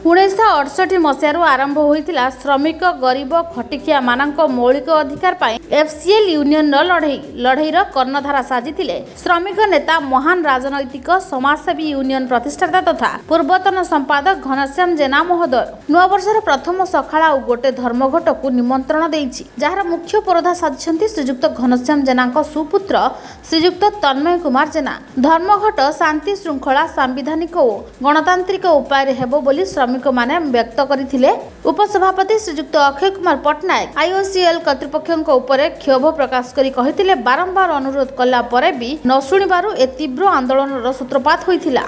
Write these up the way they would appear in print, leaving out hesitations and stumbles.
1968 मसीह आरंभ होता श्रमिक गरीब खटिकिया मानक मौलिक अधिकार पाई एफसीएल यूनियन लड़ईर कर्णधारा साजिथिले श्रमिक नेता महान राजनैतिक समाजसेवी यूनियन प्रतिष्ठाता तथा पूर्वतन संपादक घनश्याम जेना महोदय नूआ वर्षर प्रथम सकाळ गोटे धर्मघट को निमंत्रण देइछि जार मुख्य पुरोधा साजिछन्ति श्रीजुक्त घनश्याम जेना सुपुत्र श्रीजुक्त तन्मय कुमार जेना। धर्मघट शांति श्रृंखला सांविधानिक और गणतांत्रिक उपाय हेबो बोली श्रमिक माने व्यक्त करथिले। उपसभापति श्रीजुक्त अक्षय कुमार पटनायक आईओसीएल कर्तृपक्षक उपरे क्षोभ प्रकाश करी कहिथिले बारंबार अनुरोध कला परे भी न सुनिबारु ए तीव्र आंदोलन सूत्रपात होइथिला।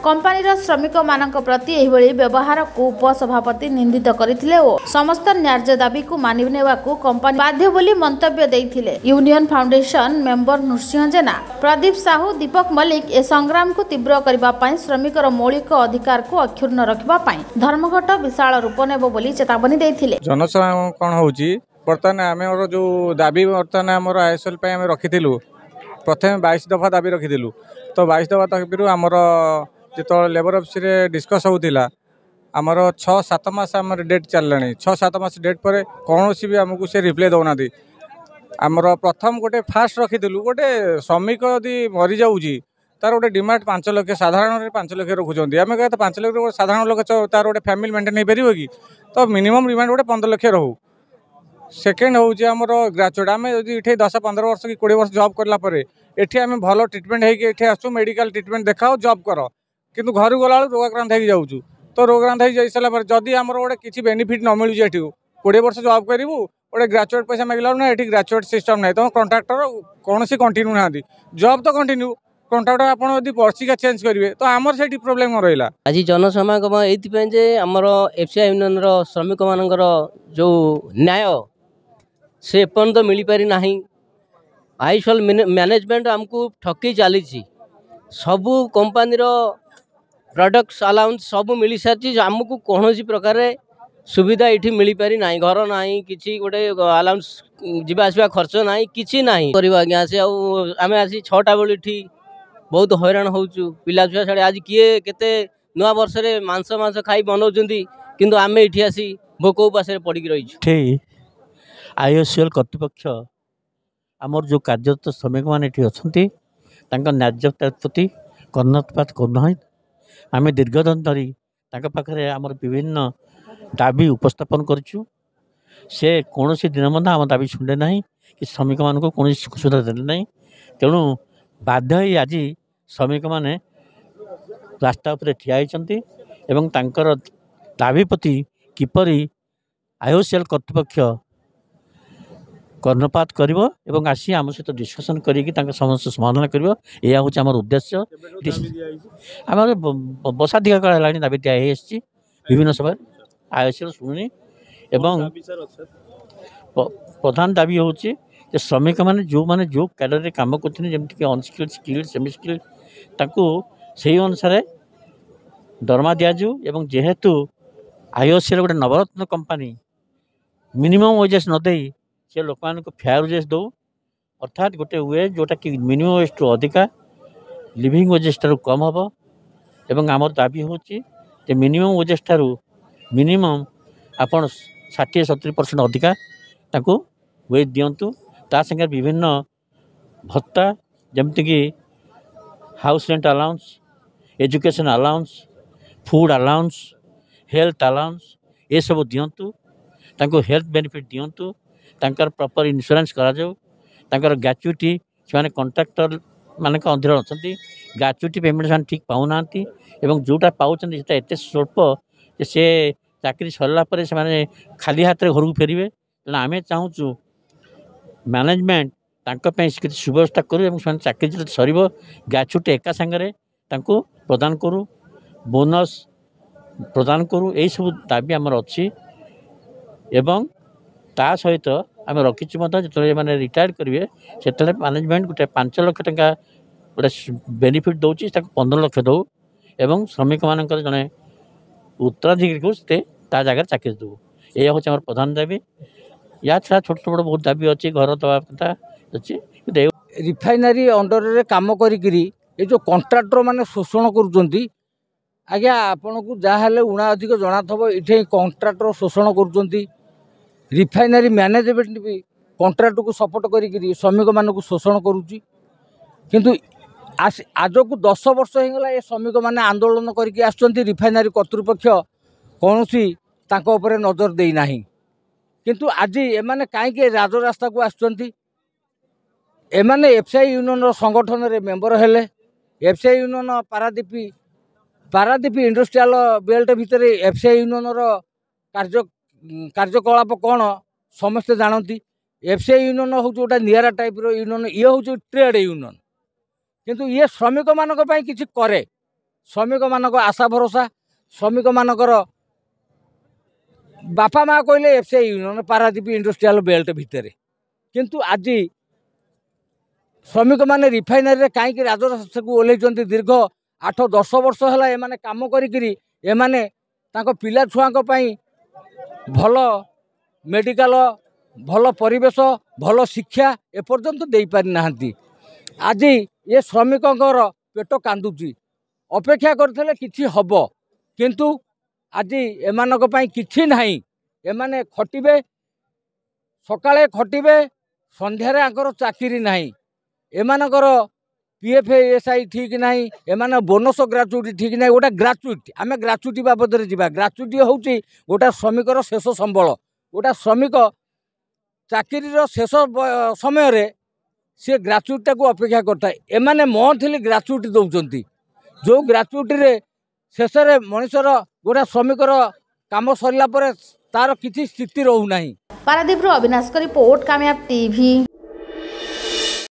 कंपनीर श्रमिक मानक प्रति एहिबळी व्यवहार को उपसभापति निंदित करथिले और समस्त न्याय्य दाबी को मानि नेबाकू कंपनी बाध्य बोली मंतव्य देइथिले। यूनियन फाउंडेशन मेंबर नृसिंह जेना प्रदीप साहू दीपक मल्लिक ए संग्राम को तीव्र करबा पई श्रमिकर मौलिक अधिकार को अक्षुण्ण रखबा पई धर्मघट विशाल रूप नेबो बोली चेतावनी देइथिले। जनसभा कोन होउची वर्तमान आमे जो दाबी वर्तमान हमर आईएसएल पई हम रखिथिलु प्रथम 22 दफा दाबी रखिथिलु तो 22 दफा तकबिरु हमर जो लेबर ऑफिस रे डिस्कस होतिला आमर 6-7 मास आमर डेट चललानी 6-7 मास डेट पर कौन भी आमको से रिप्लाई दौना आमर प्रथम गोटे फास्ट रखीलु गोटे श्रमिक यदि मरी जाऊँगी तार गोटे डिमांड 5 लाख साधारण 5 लाख रखुच्च आम कहते 5 लाख साधारण लोक तार गोटे फैमिली मेंटेन हो पार कि तो मिनिमम डिमांड गोटे 15 लाख रहू। सेकेंड हूँ आमर ग्राजुएट आम यदि 10-15 वर्ष कि 20 वर्ष जॉब कलापर ये आम भल ट्रिटमेंट होती आसू मेडिकल ट्रिटमेंट देखाओ जॉब कर किंतु घर गला रोगाक्रांत हो जाऊँ तो रोगाक्रांत हो जाई सारा जदि आमर गोटे किसी बेनिफिट न मिलूँ ये 20 वर्ष जॉब करूँ गोटे ग्राजुएट पैसा मांगला ना ये ग्राजुएट सिस्टम ना तुम कंट्राक्टर कौन कंटिन्यू ना जॉब तो कंटिन्यू कंट्राक्टर आप वर्षिका चेंज करेंगे तो आमर से प्रोब्लेम रहा। आज जनसमागम ये आमर एफसीआई यूनियन श्रमिक मानकर जो न्याय से एपर्यंत मिल पारि ना आईएसएल मैनेजमेंट आमको ठकी चली सबू कंपानी प्रोडक्ट्स अलाउंस सब मिल सारी आमको कौन प्रकार सुविधा ये मिल पारि ना घर ना कि गोटे अलाउंस जावा आसवा खर्च ना कि ना आज्ञा से आम आसी 6टा बेलू बहुत हैरान होचु पिला छुआ छाड़े आज किए केते नुआ वर्ष रे मांस खाई बनाउछंती किंतु आमे इठी आसी भोक उपास पड़ी रही। आईओसीएल कर्तृपक्ष आमर जो कार्यरत श्रमिक मैंने अच्छी न्याय्यता प्रति कर्णपात करना आम दीर्घ दिन धरी पाखे आमर विभिन्न दाबी उपस्थापन करूँ से कौन दिन मध्य आम दाबी शुणे ना कि श्रमिक मान कौन सुविधा देने ना तेणु बाध्य आज श्रमिक मैंने रास्ता उपरे ठिया होती दाबी प्रति किपरि आईओसीएल कर्तृपक्ष कर्णपात करिवो एवं आसी आम सहित डिस्कसन करी समस्या समाधान करिवो यह हूँ आम उद्देश्य। आम बसाधिका काल है दाबी दिखाई विभिन्न सभा आईओसीएल शुणुनी एवं प्रधान दाबी हूँ श्रमिक मैंने जो कैडर काम करते जमीक अनस्किल्ड स्किल्ड सेमी स्किल्ड ताकू से अनुसार दरमा दिजाऊ एवं जेहेतु आईओसीएल गोटे नवरत्न कंपनी मिनिमम वेजेस नदे से लोक मान फेयर वेजेस दो अर्थात गोटे वेज जोटा कि मिनिमम वेज टू अधिका लिविंग वेजेस ठारू कम हम एवं आमर दाबी हूँ मिनिमम वेजेस ठारू मिनिमम आपण 60-70% अधिका ताकू वेज दिंतु ता संगे विभिन्न भत्ता जमती कि house rent allowance education allowance food allowance health allowance ये सब दिंतु तांको हेल्थ बेनिफिट दिंतु तांकर प्रॉपर इंश्योरेंस करा जाऊ तांकर ग्रेच्युटी से कंट्राक्टर मान अंधेर अच्छा ग्रेच्युटी पेमेंट से ठीक पाऊना एवं जोटा पाँच एत स्वल्प से चाकरी सरला से खाली हाथ घर को फेरवे तेना आम चाहूँ मैनेजमेंट किसी सुव्यवस्था करूँ चाकरी जो सर ग्रेच्युटी एका सांगे प्रदान करूँ बोनस प्रदान करूँ यही सब दाबी आमर अच्छी एवं ता सहित आम रखीचु जो मैंने रिटायर करेंगे से मैनेजमेंट गोटे 5 लाख टंका गोटे बेनिफिट दौर 15 लाख दौ एवं श्रमिक मान जड़े उत्तराधिकारी को जगह चाकरी दू यह हूँ आम प्रधान दाबी। या छड़ा छोट छोट बहुत दाबी अच्छी घर दवा कथा अच्छी रिफाइनारी अंडर रे काम करी जो कंट्राक्टर माने शोषण करुचंती आज्ञा आपण को जहाँ उणा अधिक जना थब ये कंट्राक्टर शोषण कर रिफाइनरी मैनेजमेंट भी कंट्राक्ट को सपोर्ट करी श्रमिक मानक शोषण करुच्ची किंतु आज को 10 वर्ष होगा ये श्रमिक मैंने आंदोलन करके रिफाइनरी कर्तृपक्ष कौन सी नजर देना किंतु आज एमाने कहीं राजरास्ता को आसुँच एमाने एफसीआई यूनियन संगठन रे मेंबर हेले FCI union Paradip industrial belt भितर एफसीआई यूनियन कार्यकलाप कौन समस्ते जानती एफसीआई यूनियन हूँ गोटा निरा टाइप यूनियन ये हूँ ट्रेड यूनियन किंतु ये श्रमिक मानक किसी करे श्रमिक मानक आशा भरोसा श्रमिक मानकर बापा माँ कहले FCI union Paradip industrial belt भितर किंतु आज श्रमिक माने रिफाइनरी कहीं राजरास्ता को ओल्लैंट दीर्घ 8-10 वर्ष है एमाने काम करी एमाने पिला छुआ भल मेडिकल भल परिवेश भल शिक्षा एपर्यंत दे पारि ना आज ये श्रमिक पेट कांदुची अपेक्षा करते किछि हब किंतु आज एमानक पई किछि नाही एमाने खटिबे सकाळे खटिबे संध्यारे आंकर चाकरी नाही एमानकर पीएफएसआई ठीक नाही एमाने बोनस ग्राच्युटी ठीक नाही गोटा ग्राच्युटी आमे ग्राच्युटी बाबद रे जिबा ग्राच्युटी होउची गोटा श्रमिकर शेष संबल गोटा श्रमिक चाकरीर शेष समय रे से ग्राच्युटी को अपेक्षा करता है एमाने मंथली ग्राच्युटी दौरान जो ग्राच्युटी रे शेष रे मनुष्यर गोटा श्रमिकर काम सरला तार किसी स्थिति रहू नाही। पारादीप अविनाश का रिपोर्ट कामयाब टीवी।